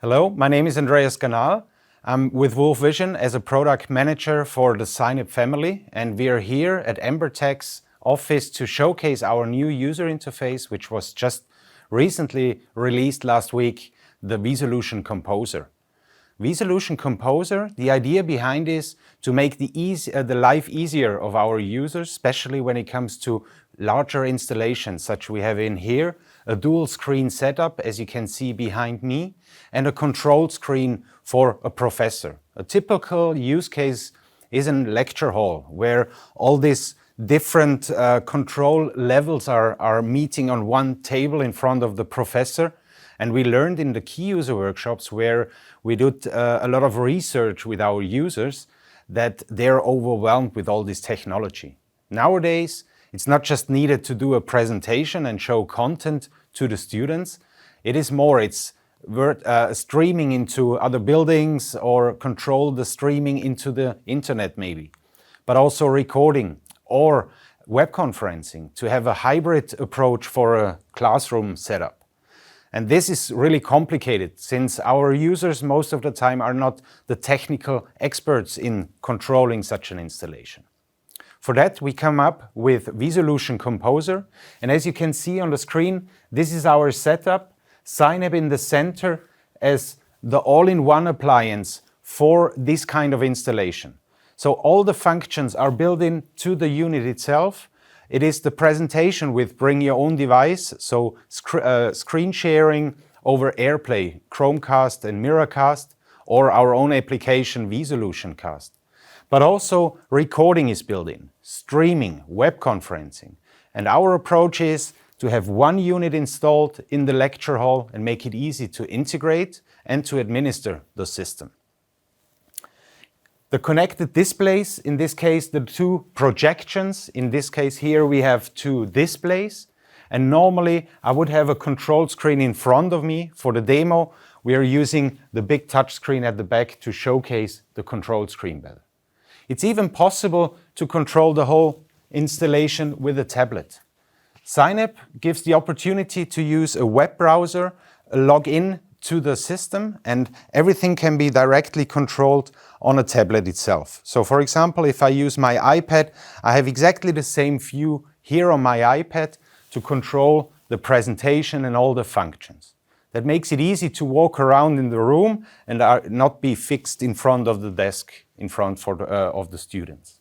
Hello, my name is Andreas Ganahl. I'm with Wolfvision as a product manager for the Cynap family, and we are here at Embertech's office to showcase our new user interface, which was just recently released last week, the VSolution Composer. VSolution Composer, the idea behind is to make the life easier of our users, especially when it comes to larger installations, such we have in here, a dual screen setup, as you can see behind me, and a control screen for a professor. A typical use case is in lecture hall, where all these different control levels are meeting on one table in front of the professor. And we learned in the key user workshops, where we did a lot of research with our users, that they're overwhelmed with all this technology. Nowadays, it's not just needed to do a presentation and show content to the students. It is more, it's streaming into other buildings or control the streaming into the internet maybe, but also recording or web conferencing to have a hybrid approach for a classroom setup. And this is really complicated, since our users most of the time are not the technical experts in controlling such an installation. For that, we come up with VSolution Composer. And as you can see on the screen, this is our setup. Cynap in the center as the all-in-one appliance for this kind of installation. So all the functions are built into the unit itself. It is the presentation with bring your own device, so screen sharing over AirPlay, Chromecast and Miracast, or our own application VSolution Cast. But also recording is built in, streaming, web conferencing. And our approach is to have one unit installed in the lecture hall and make it easy to integrate and to administer the system. The connected displays, in this case, the two projections. In this case here, we have two displays. And normally, I would have a control screen in front of me. For the demo, we are using the big touch screen at the back to showcase the control screen better. It's even possible to control the whole installation with a tablet. Cynap gives the opportunity to use a web browser, log in to the system, and everything can be directly controlled on a tablet itself. So for example, if I use my iPad, I have exactly the same view here on my iPad to control the presentation and all the functions. That makes it easy to walk around in the room and not be fixed in front of the desk in front of the students.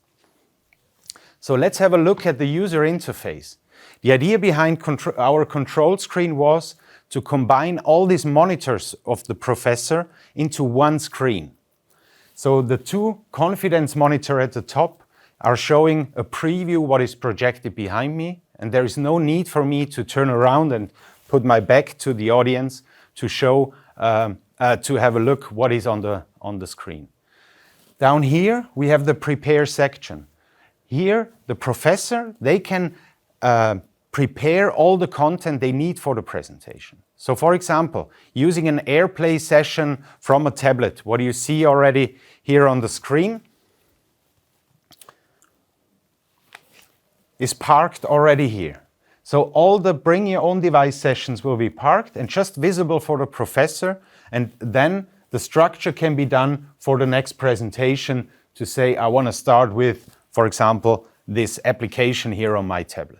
So let's have a look at the user interface. The idea behind our control screen was to combine all these monitors of the professor into one screen. So the two confidence monitors at the top are showing a preview what is projected behind me, and there is no need for me to turn around and put my back to the audience to show, to have a look what is on the screen. Down here, we have the prepare section. Here, the professor, they can prepare all the content they need for the presentation. So for example, using an AirPlay session from a tablet, what you see already here on the screen is parked already here. So all the bring your own device sessions will be parked and just visible for the professor, and then the structure can be done for the next presentation to say, I want to start with, for example, this application here on my tablet.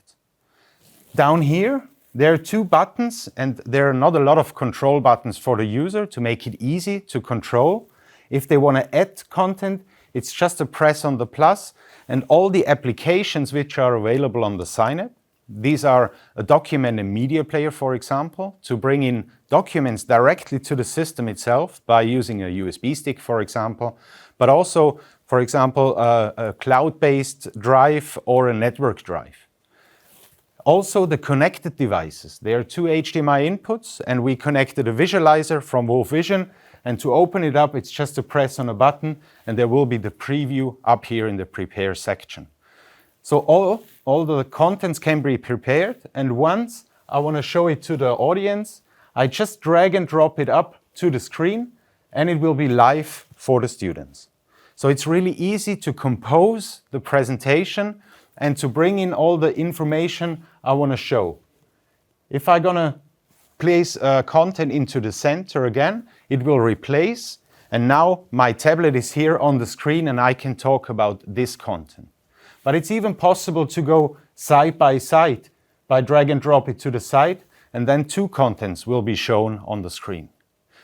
Down here, there are two buttons, and there are not a lot of control buttons for the user to make it easy to control. If they want to add content, it's just a press on the plus, and all the applications which are available on the Cynap. These are a document and media player, for example, to bring in documents directly to the system itself by using a USB stick, for example, but also, for example, a cloud-based drive or a network drive. Also, the connected devices. There are two HDMI inputs, and we connected a visualizer from Wolfvision, and to open it up, it's just a press on a button, and there will be the preview up here in the prepare section. So all the contents can be prepared, and once I want to show it to the audience, I just drag and drop it up to the screen, and it will be live for the students. So it's really easy to compose the presentation and to bring in all the information I want to show. If I'm going to place content into the center again, it will replace, and now my tablet is here on the screen and I can talk about this content. But it's even possible to go side by side by drag and drop it to the side, and then two contents will be shown on the screen.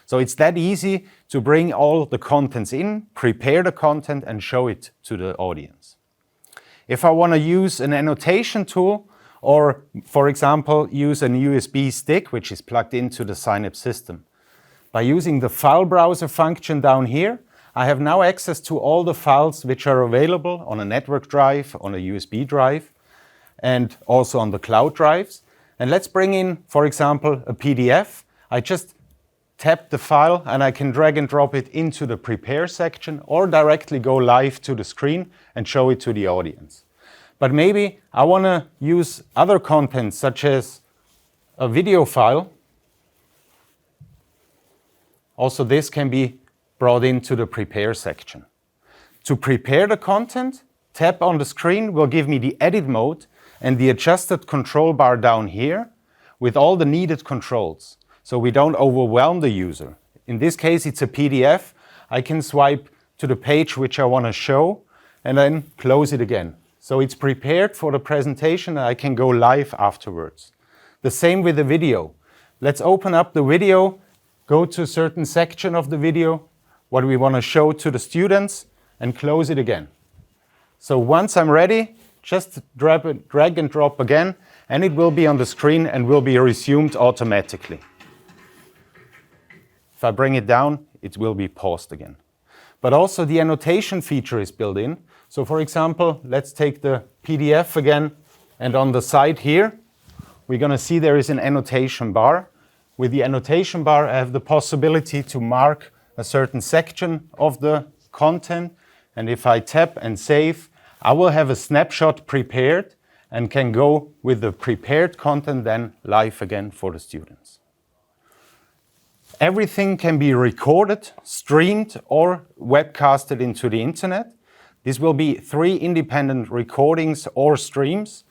So it's that easy to bring all the contents in, prepare the content and show it to the audience. If I want to use an annotation tool, or for example, use an USB stick which is plugged into the Cynap system, by using the file browser function down here, I have now access to all the files which are available on a network drive, on a USB drive, and also on the cloud drives. And let's bring in, for example, a PDF. I just tap the file and I can drag and drop it into the prepare section or directly go live to the screen and show it to the audience. But maybe I want to use other content such as a video file. Also, this can be brought into the prepare section. To prepare the content, tap on the screen will give me the edit mode and the adjusted control bar down here with all the needed controls, so we don't overwhelm the user. In this case, it's a PDF. I can swipe to the page which I want to show and then close it again. So it's prepared for the presentation and I can go live afterwards. The same with the video. Let's open up the video, go to a certain section of the video, what we want to show to the students, and close it again. So once I'm ready, just drag and drop again, and it will be on the screen and will be resumed automatically. If I bring it down, it will be paused again. But also the annotation feature is built in. So for example, let's take the PDF again, and on the side here, we're going to see there is an annotation bar. With the annotation bar, I have the possibility to mark a certain section of the content, and if I tap and save, I will have a snapshot prepared and can go with the prepared content then live again for the students. Everything can be recorded, streamed, or webcasted into the internet. This will be 3 independent recordings or streams.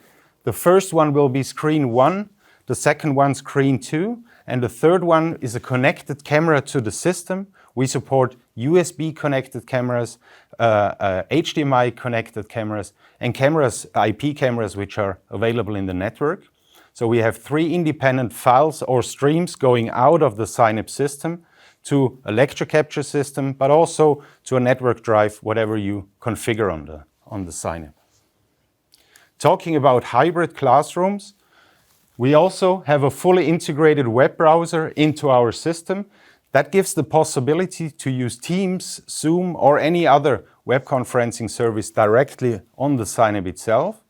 The first one will be screen 1, the second one screen 2, and the third one is a connected camera to the system. We support USB connected cameras, HDMI connected cameras, and cameras, IP cameras, which are available in the network. So we have 3 independent files or streams going out of the Cynap system to a lecture capture system, but also to a network drive, whatever you configure on the Cynap. Talking about hybrid classrooms, we also have a fully integrated web browser into our system. That gives the possibility to use Teams, Zoom, or any other web conferencing service directly on the Cynap itself.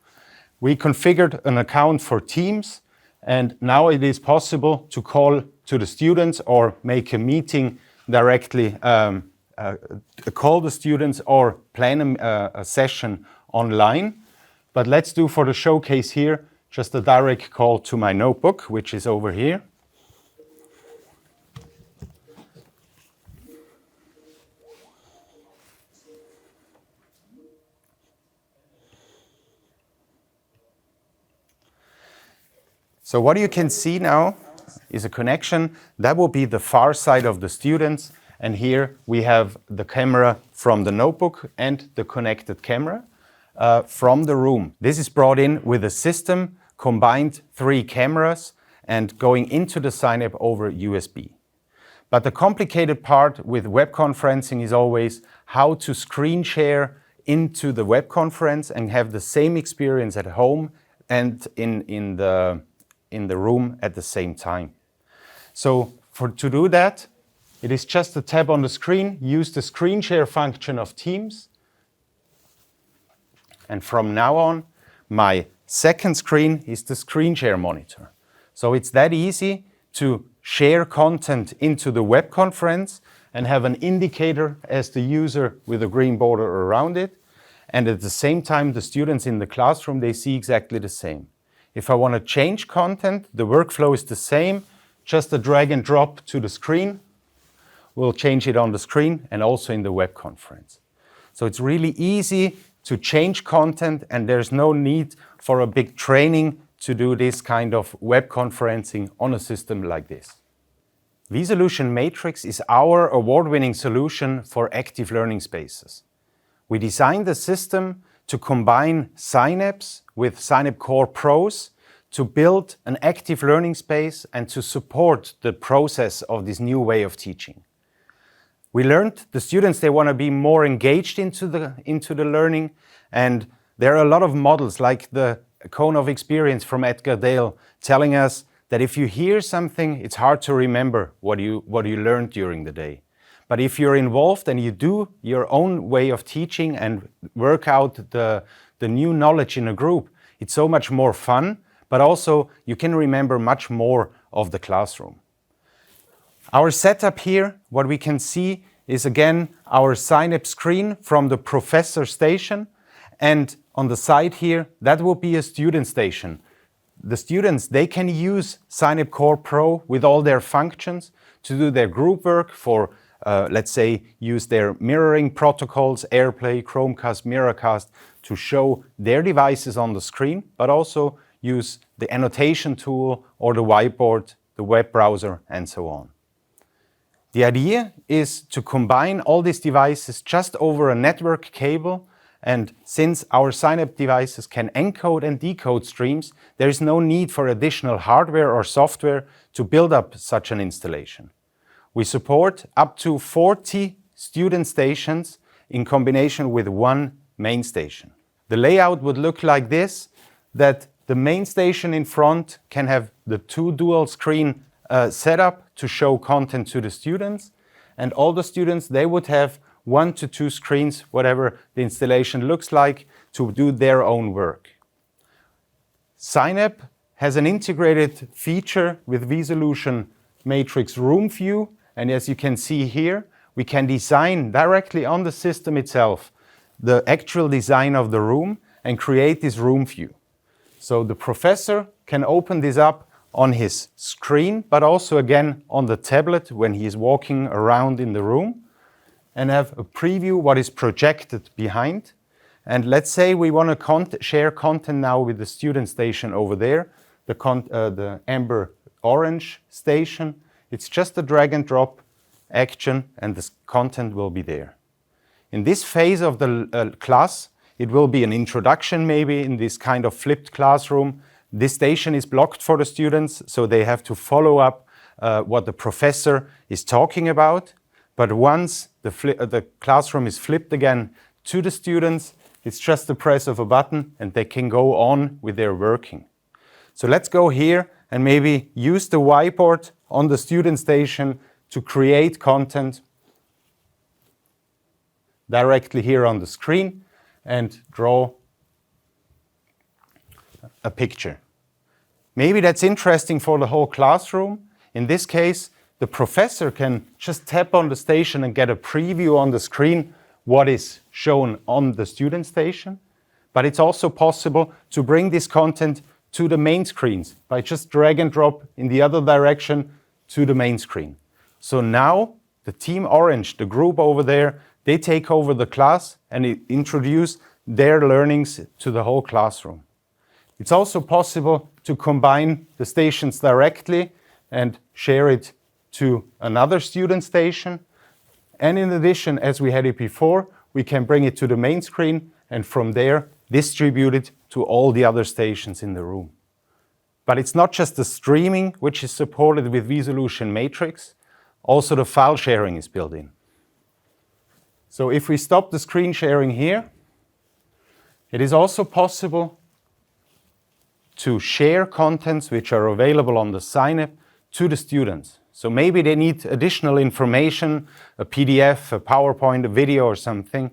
We configured an account for Teams, and now it is possible to call to the students or make a meeting directly, call the students or plan a session online. But let's do for the showcase here just a direct call to my notebook, which is over here. So what you can see now is a connection. That will be the far side of the students. And here we have the camera from the notebook and the connected camera from the room. This is brought in with a system, combined 3 cameras and going into the Cynap over USB. But the complicated part with web conferencing is always how to screen share into the web conference and have the same experience at home and in the room at the same time. So to do that, it is just a tab on the screen, use the screen share function of Teams. And from now on, my second screen is the screen share monitor. So it's that easy to share content into the web conference and have an indicator as the user with a green border around it. And at the same time, the students in the classroom, they see exactly the same. If I want to change content, the workflow is the same, just a drag and drop to the screen. We'll change it on the screen and also in the web conference. So it's really easy to change content, and there's no need for a big training to do this kind of web conferencing on a system like this. VSolution Matrix is our award-winning solution for active learning spaces. We designed the system to combine Cynapse with Cynap Core Pros to build an active learning space and to support the process of this new way of teaching. We learned the students, they want to be more engaged into the learning, and there are a lot of models like the cone of experience from Edgar Dale telling us that if you hear something, it's hard to remember what you learned during the day. But if you're involved and you do your own way of teaching and work out the new knowledge in a group, it's so much more fun, but also you can remember much more of the classroom. Our setup here, what we can see is again our Cynap screen from the professor station, and on the side here, that will be a student station. The students, they can use Cynap Core Pro with all their functions to do their group work for, let's say, use their mirroring protocols, AirPlay, Chromecast, Miracast, to show their devices on the screen, but also use the annotation tool or the whiteboard, the web browser, and so on. The idea is to combine all these devices just over a network cable, and since our Cynap devices can encode and decode streams, there is no need for additional hardware or software to build up such an installation. We support up to 40 student stations in combination with one main station. The layout would look like this, that the main station in front can have the two dual screen setup to show content to the students, and all the students, they would have 1 to 2 screens, whatever the installation looks like, to do their own work. Cynap has an integrated feature with VSolution Matrix Room View, and as you can see here, we can design directly on the system itself the actual design of the room and create this room view. So the professor can open this up on his screen, but also again on the tablet when he is walking around in the room, and have a preview what is projected behind. And let's say we want to share content now with the student station over there, the amber orange station. It's just a drag and drop action and this content will be there. In this phase of the class, it will be an introduction maybe in this kind of flipped classroom. This station is blocked for the students, so they have to follow up what the professor is talking about. But once the classroom is flipped again to the students, it's just the press of a button and they can go on with their working. So let's go here and maybe use the whiteboard on the student station to create content directly here on the screen and draw a picture. Maybe that's interesting for the whole classroom. In this case, the professor can just tap on the station and get a preview on the screen what is shown on the student station. But it's also possible to bring this content to the main screens by just drag and drop in the other direction to the main screen. So now the team orange, the group over there, they take over the class and introduce their learnings to the whole classroom. It's also possible to combine the stations directly and share it to another student station. And in addition, as we had it before, we can bring it to the main screen and from there distribute it to all the other stations in the room. But it's not just the streaming which is supported with VSolution Matrix, also the file sharing is built in. So if we stop the screen sharing here, it is also possible to share contents which are available on the Cynap to the students. So maybe they need additional information, a PDF, a PowerPoint, a video or something.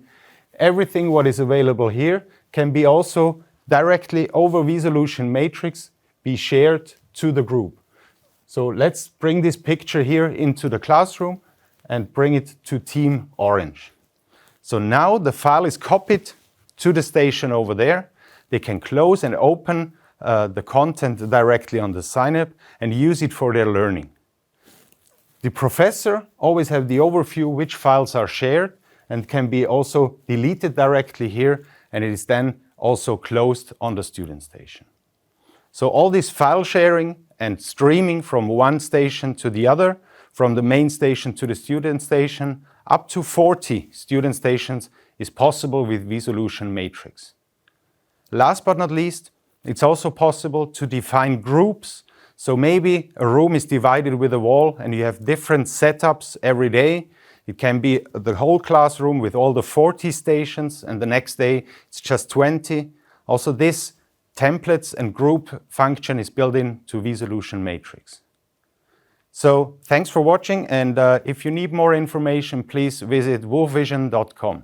Everything what is available here can be also directly over VSolution Matrix be shared to the group. So let's bring this picture here into the classroom and bring it to Team Orange. So now the file is copied to the station over there. They can close and open the content directly on the Cynap and use it for their learning. The professor always have the overview which files are shared and can be also deleted directly here, and it is then also closed on the student station. So all this file sharing and streaming from one station to the other, from the main station to the student station, up to 40 student stations is possible with VSolution Matrix. Last but not least, it's also possible to define groups. So maybe a room is divided with a wall and you have different setups every day. It can be the whole classroom with all the 40 stations, and the next day it's just 20. Also, this templates and group function is built into VSolution Matrix. So thanks for watching, and if you need more information, please visit wolfvision.com.